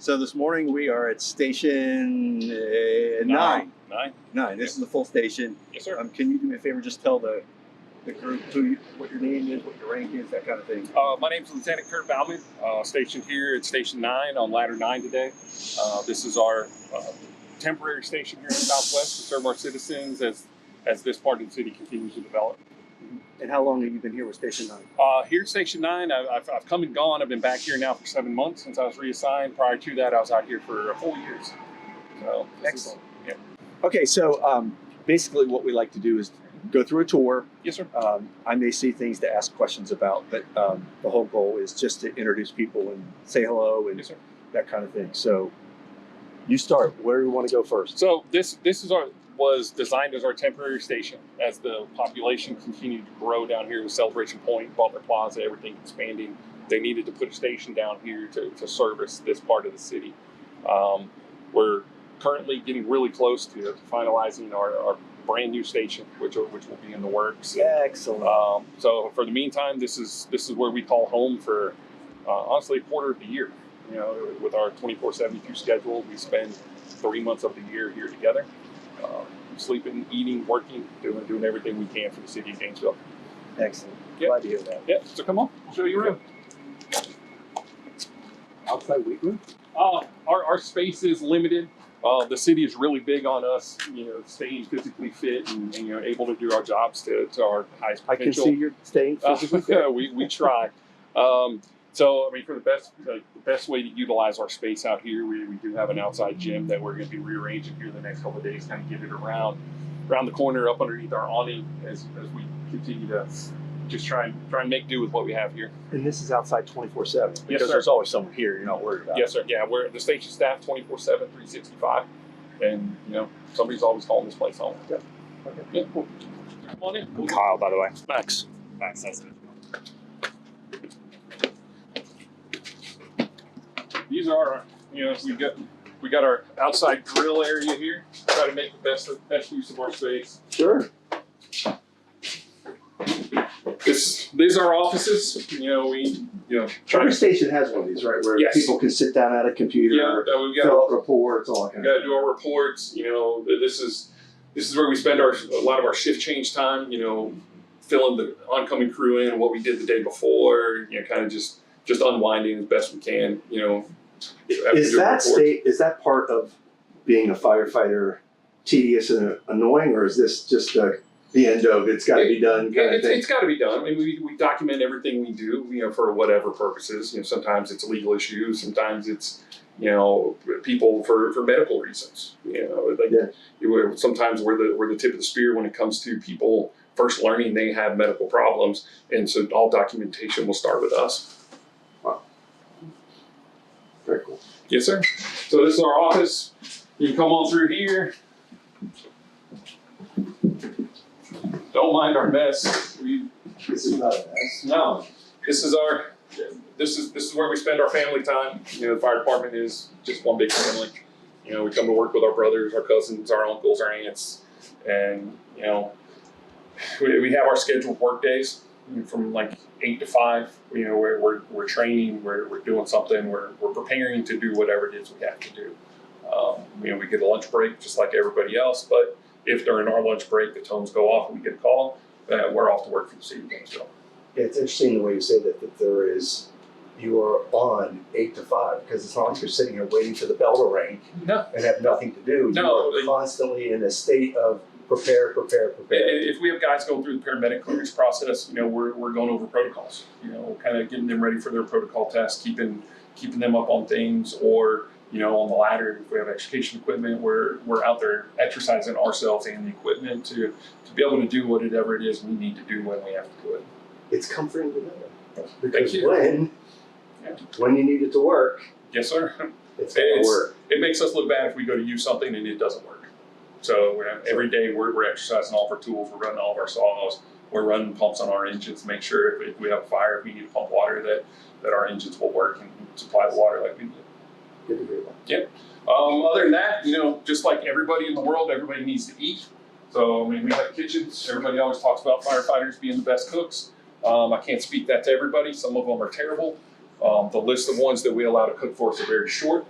So this morning we are at station nine. This is the full station. Yes, sir. Can you do me a favor? Just tell the group what your name is, what your rank is, that kind of thing. My name is Lieutenant Kurt Bauman, stationed here at Station 9 on Ladder 9 today. This is our temporary station here in the Southwest to serve our citizens as this part of the city continues to develop. And how long have you been here with Station 9? Here at Station 9, I've come and gone. I've been back here now for 7 months since I was reassigned. Prior to that, I was out here for 4 years. So, excellent. Yeah. Okay, so basically what we like to do is go through a tour. Yes, sir. I may see things to ask questions about, but the whole goal is just to introduce people and say hello and yes, sir. That kind of thing. So you start. Where do you want to go first? So this was designed as our temporary station. As the population continued to grow down here with Celebration Point, Butler Plaza, everything expanding, they needed to put a station down here to service this part of the city. We're currently getting really close to finalizing our brand new station, which will be in the works. Excellent. So for the meantime, this is where we call home for honestly a quarter of the year. You know, with our 24/72 schedule, we spend 3 months of the year here together, sleeping, eating, working, doing everything we can for the city of Gainesville. Excellent. Yep. Glad to hear that. Yeah. So come on, I'll show you around. Outside weight room? Our space is limited. The city is really big on us, staying physically fit and able to do our jobs to our highest potential. I can see you're staying physically fit. we try. So, I mean, for the best way to utilize our space out here, we do have an outside gym that we're going to be rearranging here the next couple of days, kind of get it around the corner, up underneath our awning as we continue to just try and make do with what we have here. And this is outside 24/7 because yes, there's always someone here. You're not worried about. Yes, sir. Yeah, we're the station staff 24/7, 365, and somebody's always calling this place home. Yeah. Okay. Yeah. Cool. Come on in. I'm Kyle, by the way. Max. Max, nice to meet These are our, we got our outside grill area here. Try to make the best use of our space. Sure. These are our offices. Every station has one of these, right? Where yes. people can sit down at a computer, we've got fill out reports, all that kind we got of to do our reports. This is where we spend a lot of our shift change time. Filling the oncoming crew in, what we did the day before. Kind of just unwinding as best we can. Is that part of being a firefighter tedious and annoying, or is this just the end of it's got to be done kind of thing? It's got to be done. I mean, we document everything we do, for whatever purposes. Sometimes it's legal issues, sometimes it's people for medical reasons. Sometimes we're the tip of the spear when it comes to people first learning they have medical problems, and so all documentation will start with us. Wow. Very cool. Yes, sir. So this is our office. You can come on through here. Don't mind our mess. This is not a mess. No. This is where we spend our family time. The fire department is just one big family. We come to work with our brothers, our cousins, our uncles, our aunts, and we have our scheduled work days from like 8 to 5. We're training, we're doing something, we're preparing to do whatever it is we have to do. We get a lunch break just like everybody else, but if during our lunch break the tones go off and we get a call, we're off to work for the city of Gainesville. Yeah, it's interesting the way you say that you are on 8 to 5, because it's not like you're sitting here waiting for the bell to ring and have nothing to do. No, you are constantly in a state of prepare. If we have guys going through the paramedic clearance process, we're going over protocols, kind of getting them ready for their protocol test, keeping them up on things, or on the ladder, if we have extrication equipment, we're out there exercising ourselves and the equipment to be able to do whatever it is we need to do when we have to do it. It's comforting to know. Because when you need it to work, yes, sir, it's going to work. It makes us look bad if we go to use something and it doesn't work. So every day we're exercising all of our tools, we're running all of our saws, we're running pumps on our engines to make sure if we have a fire, if we need to pump water, that our engines will work and supply the water like we need. Good to hear that. Yep. Other than that, just like everybody in the world, everybody needs to eat. So, we have kitchens. Everybody always talks about firefighters being the best cooks. I can't speak that to everybody. Some of them are terrible. The list of ones that we allow to cook for us are very short.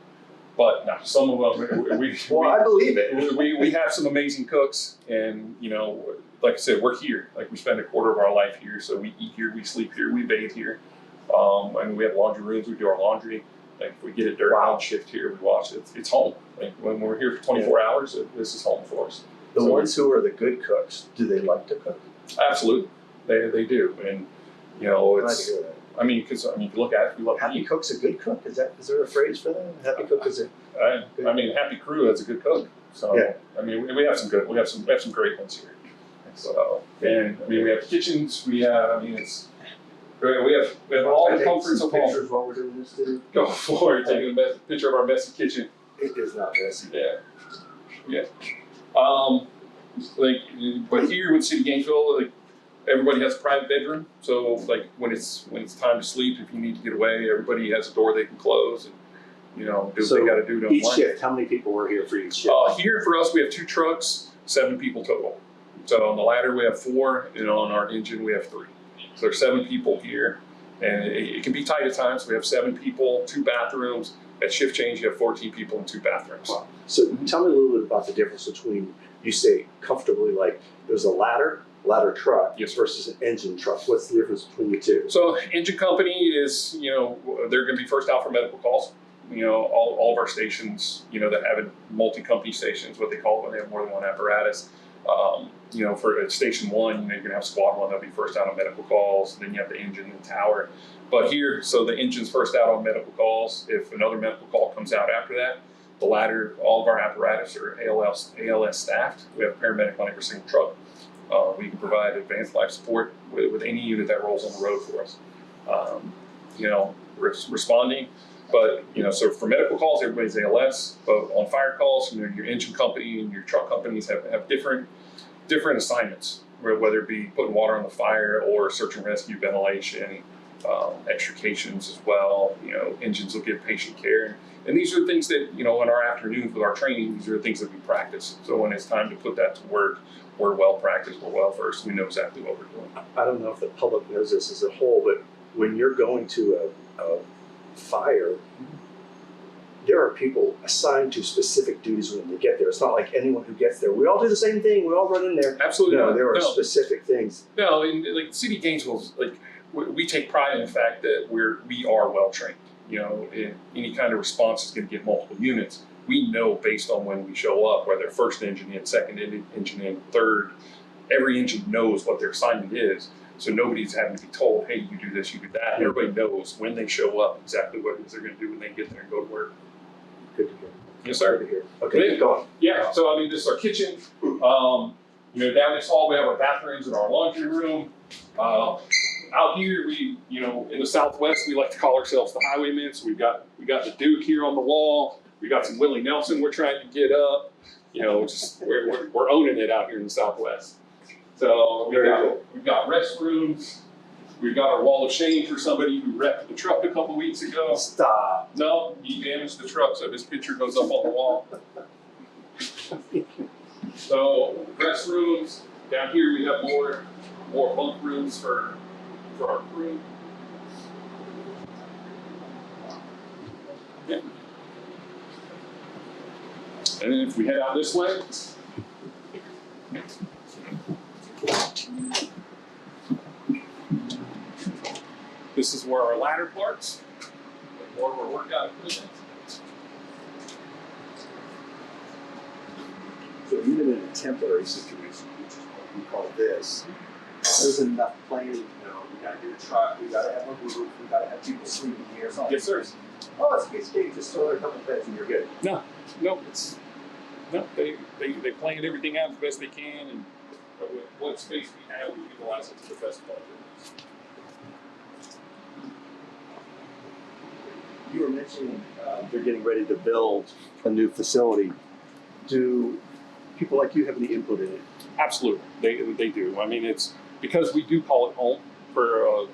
But no, some of them, Well, I believe it. we have some amazing cooks, and like I said, we're here. Like we spend a quarter of our life here, so we eat here, we sleep here, we bathe here. And we have laundry rooms. We do our laundry. Like if we get it dirty on shift here, we wash it. It's home. Like when we're here for 24 hours, this is home for us. The ones who are the good cooks, do they like to cook? Absolutely, they do, and it's. I mean, because you look at it, we love Happy to eat. Cook's a good cook. Is there a phrase for that? Happy Cook is a. Happy Crew is a good cook. So yeah. we have some great ones here. So and we have kitchens. We have we have all the comforts of home. Pictures while we're doing this too. Go for it. Taking a picture of our messy kitchen. It is not messy. Yeah. But here with City of Gainesville, like everybody has a private bedroom. So like when it's time to sleep, if you need to get away, everybody has a door they can close and do what they got to do to each unwind. shift. How many people were here for each shift? Here for us, we have 2 trucks, 7 people total. So on the ladder we have 4, and on our engine we have 3. So there's 7 people here, and it can be tight at times. We have 7 people, 2 bathrooms. At shift change, you have 14 people and 2 bathrooms. Wow. So tell me a little bit about the difference between, you say comfortably, like there's a ladder truck versus an engine truck. What's the difference between the two? So engine company is, they're going to be first out for medical calls. All of our stations, that have multi-company stations, what they call it when they have more than one apparatus. For station 1, you're going to have squad 1 that'll be first out on medical calls. Then you have the engine and tower. But here, so the engine's first out on medical calls. If another medical call comes out after that, the ladder, all of our apparatus are ALS staffed. We have a paramedic on every single truck. We can provide advanced life support with any unit that rolls on the road for us. Responding. But, so for medical calls, everybody's ALS. But on fire calls, your engine company and your truck companies have different assignments, whether it be putting water on the fire or search and rescue, ventilation, extrications as well. Engines will give patient care. And these are the things that, in our afternoons with our training, these are the things that we practice. So when it's time to put that to work, we're well practiced, we're well versed, we know exactly what we're doing. I don't know if the public knows this as a whole, but when you're going to a fire, there are people assigned to specific duties when they get there. It's not like anyone who gets there. We all do the same thing. We all run in there. Absolutely. No, there are specific things. No, and like the City of Gainesville, we take pride in the fact that we are well trained. In any kind of response is going to get multiple units. We know based on when we show up, whether first engine in, second engine in, third, every engine knows what their assignment is. So nobody's having to be told, hey, you do this, you do that. Everybody knows when they show up exactly what it is they're going to do when they get there and go to work. Good to hear. Yes, sir. Good to hear. Okay, keep going. Yeah, so this is our kitchen. Down this hall we have our bathrooms and our laundry room. Out here, we, in the Southwest, we like to call ourselves the highwaymen. So we got the Duke here on the wall. We got some Willie Nelson we're trying to get up. We're owning it out here in the Southwest. So we've got restrooms. We've got our wall of shame for somebody who wrecked the truck a couple weeks ago. Stop. No, he damaged the truck, so his picture goes up on the wall. So restrooms. Down here we have more bunk rooms for our crew. Yeah. And then if we head out this way, this is where our ladder parks, more of our workout equipment. So even in a temporary situation, which is what we call this, there's enough planning. We got to get a truck, we got to have a roof, we got to have people sleeping here. So Yes, sir. Oh, it's big. Just throw in a couple of beds and you're good. They plan everything out as best they can, and with what space we have, we utilize it to the best of our abilities. You were mentioning they're getting ready to build a new facility. Do people like you have any input in it? Absolutely, they do. I mean, it's because we do call it home for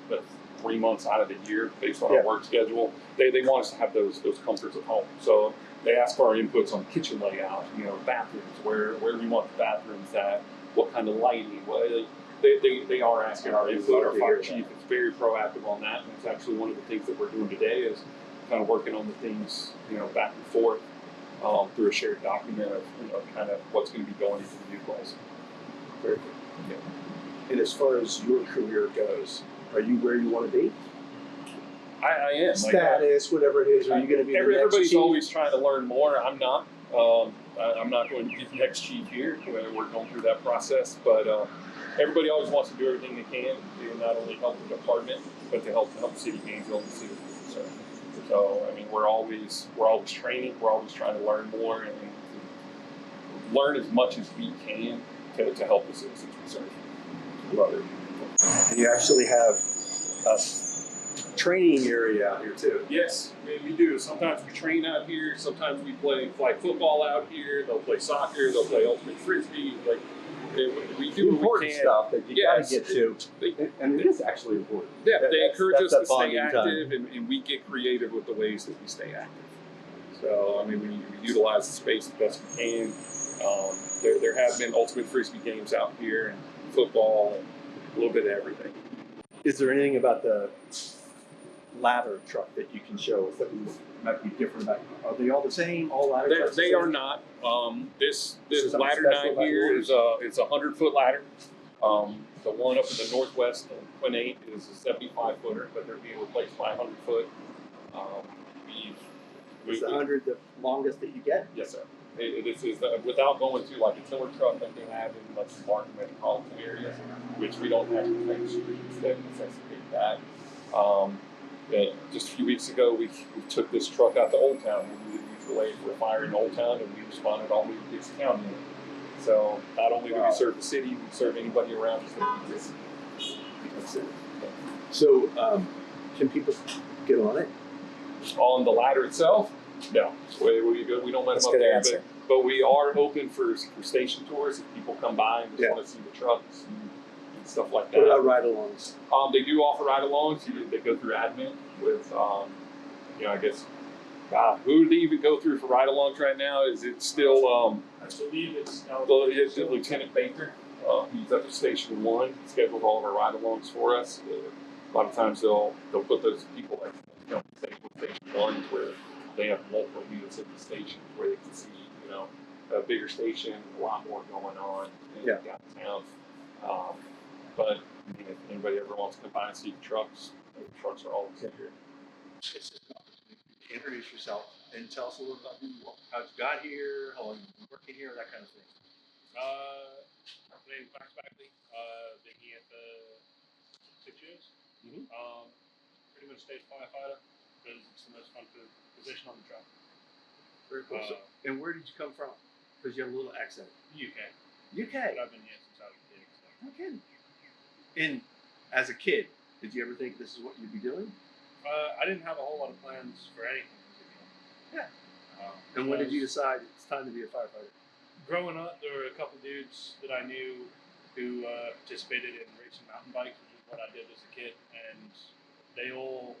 3 months out of the year based on our work schedule. They want us to have those comforts of home. So they ask for our inputs on kitchen layout, bathrooms, where we want the bathrooms at, what kind of lighting. They are asking our input. Our fire chief is very proactive on that, and it's actually one of the things that we're doing today is kind of working on the things, back and forth. through a shared document of kind of what's going to be going into the new place. Very good. Yeah. And as far as your career goes, are you where you want to be? I am. Status, whatever it is. Are you going to be the next Everybody's chief? always trying to learn more. I'm not. I'm not going to be the next chief here. We're going through that process, but everybody always wants to do everything they can to not only help the department, but to help the city of Gainesville and the city of Gainesville. So I mean, we're always training. We're always trying to learn more and learn as much as we can to help the citizens we serve. Love it. And you actually have a training area out here too. Yes, we do. Sometimes we train out here. Sometimes we play flag football out here. They'll play soccer. They'll play ultimate frisbee. Like we do important stuff that you got to get to. And it is actually important. Yeah, they encourage us to stay bonding time. active, and we get creative with the ways that we stay active. So I mean, we utilize the space the best we can. There have been ultimate frisbee games out here, and football, and a little bit of everything. Is there anything about the ladder truck that you can show us that might be different about? Are they all the same? All ladder trucks? They are not. This something ladder special 9 about here yours? it's a 100-foot ladder. The one up in the northwest, Twin 8, is a 75-footer, but they're being replaced by a 100-foot. Is the 100 the longest that you get? Yes, sir. This is without going to like a tiller truck that they have in like the Martin metropolitan areas, which we don't have to take streets that necessitate that. Just a few weeks ago, we took this truck out to Old Town. We needed mutual aid for a fire in Old Town, and we responded all the way to Dixie County. So not only do we serve the city, we serve anybody around us that needs us. That's it. So, can people get on it? On the ladder itself, no. We don't let That's them a up good there. answer. But we are open for station tours if people come by and just want to see the trucks and stuff like that. What about ride-alongs? They do offer ride-alongs. They go through admin with, I guess, who do they even go through for ride-alongs right now? Is it still, I believe it's Lieutenant Baker? He's up at Station 1, scheduled all of our ride-alongs for us. A lot of times they'll put those people at Station 1 where they have multiple units at the station where they can see, a bigger station, a lot more going on in downtown. But I mean, if anybody ever wants to come by and see the trucks are always here. Introduce yourself and tell us a little about how you got here, how long you've been working here, that kind of thing. My name is Max Bagley. Been here for 6 years. Pretty much state firefighter because it's the most fun position on the job. Very cool. And where did you come from? Because you have a little accent. UK. UK. But I've been here since I was a kid. So. No kidding. And as a kid, did you ever think this is what you'd be doing? I didn't have a whole lot of plans for anything. Yeah. And when did you decide it's time to be a firefighter? Growing up, there were a couple dudes that I knew who participated in racing mountain bikes, which is what I did as a kid, and they all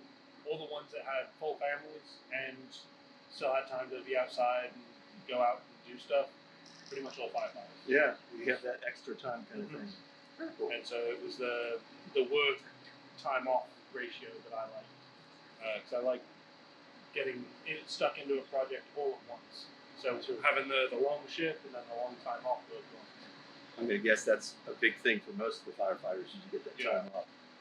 the ones that had full families and still had time to be outside and go out and do stuff, pretty much all firefighters. Yeah, you have that extra time kind of thing. Very cool. And so it was the work time off ratio that I liked, because I like getting stuck into a project all at once. So having the long shift and then the long time off. I mean, I guess that's a big thing for most of the firefighters is you get that time off.